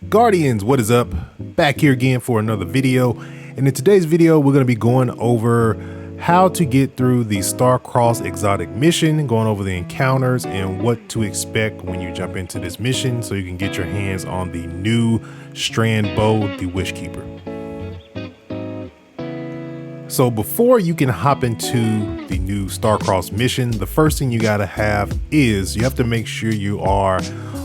Guardians, what is up? Back here again for another video, and in today's video we're going to be going over how to get through the Starcrossed exotic mission, going over the encounters and what to expect when you jump into this mission so you can get your hands on the new strand bow, the WISHKEEPer. So before you can hop into the new Starcrossed mission, the first thing you gotta have is you have to make sure you are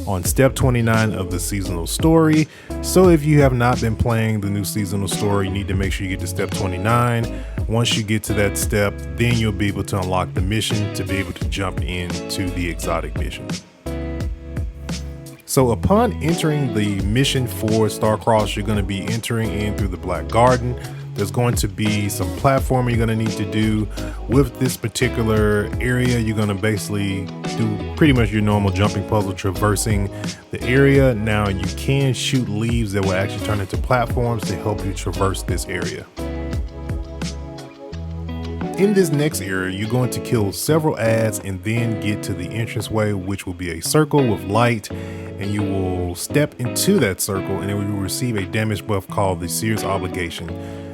on step 29 of the seasonal story. So if you have not been playing the new seasonal story, you need to make sure you get to step 29. Once you get to that step, then you'll be able to unlock the mission to be able to jump into the exotic mission. So upon entering the mission for Starcrossed, you're going to be entering in through the Black Garden. There's going to be some platforming you're going to need to do with this particular area. You're going to basically do pretty much your normal jumping puzzle, traversing the area. Now you can shoot leaves that will actually turn into platforms to help you traverse this area. In this next area, you're going to kill several ads and then get to the entranceway, which will be a circle with light, and you will step into that circle and then you will receive a damage buff called the Seer's Obligation.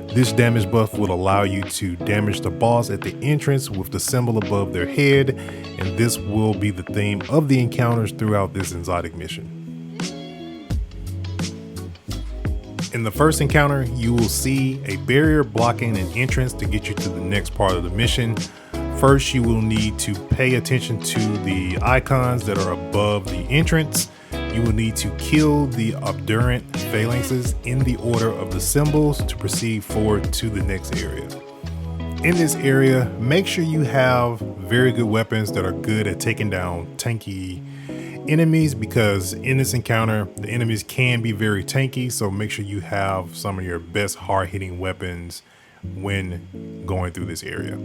This damage buff will allow you to damage the boss at the entrance with the symbol above their head, and this will be the theme of the encounters throughout this exotic mission. In the first encounter, you will see a barrier blocking an entrance to get you to the next part of the mission. First, you will need to pay attention to the icons that are above the entrance. You will need to kill the obdurate phalanxes in the order of the symbols to proceed forward to the next area. In this area, make sure you have very good weapons that are good at taking down tanky enemies, because in this encounter, the enemies can be very tanky, so make sure you have some of your best hard-hitting weapons when going through this area.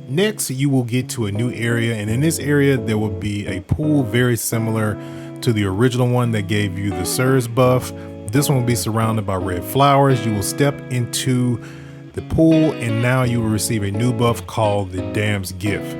Next, you will get to a new area, and in this area there will be a pool very similar to the original one that gave you the Seer's buff. This one will be surrounded by red flowers. You will step into the pool and now you will receive a new buff called the Dam's Gift,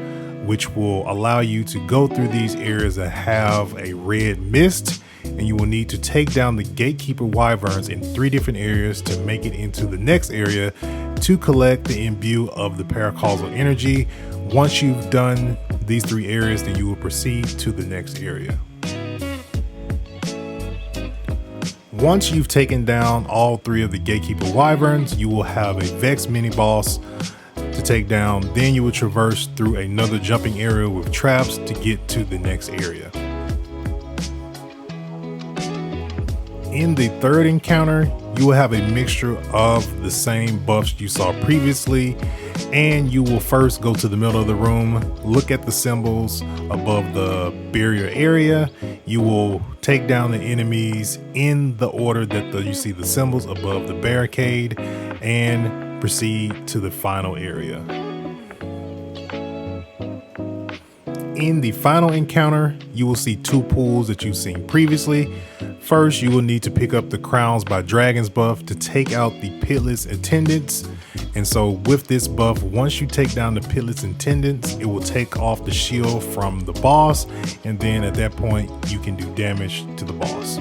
which will allow you to go through these areas that have a red mist, and you will need to take down the gatekeeper wyverns in 3 different areas to make it into the next area to collect the imbue of the paracausal energy. Once you've done these 3 areas, then you will proceed to the next area. Once you've taken down all 3 of the gatekeeper wyverns, you will have a Vex mini boss to take down. Then you will traverse through another jumping area with traps to get to the next area. In the third encounter, you will have a mixture of the same buffs you saw previously, and you will first go to the middle of the room, look at the symbols above the barrier area. You will take down the enemies in the order that you see the symbols above the barricade and proceed to the final area. In the final encounter, you will see 2 pools that you've seen previously. First, you will need to pick up the Crowns by Dragons buff to take out the pitless attendants. And so with this buff, once you take down the pitless attendants, it will take off the shield from the boss, and then at that point you can do damage to the boss.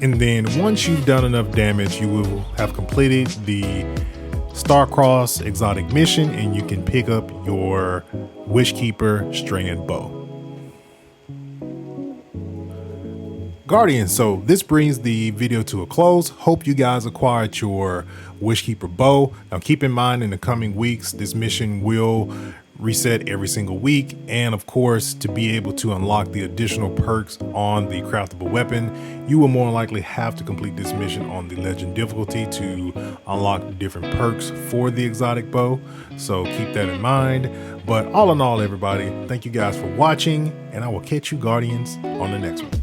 And then once you've done enough damage, you will have completed the Starcrossed exotic mission, and you can pick up your WISHKEEPer strand bow. Guardians, so this brings the video to a close. Hope you guys acquired your WISHKEEPer bow. Now keep in mind, in the coming weeks, this mission will reset every single week, and of course, to be able to unlock the additional perks on the craftable weapon, you will more likely have to complete this mission on the legend difficulty to unlock the different perks for the exotic bow, so keep that in mind. But all in all, everybody, thank you guys for watching, and I will catch you Guardians on the next one.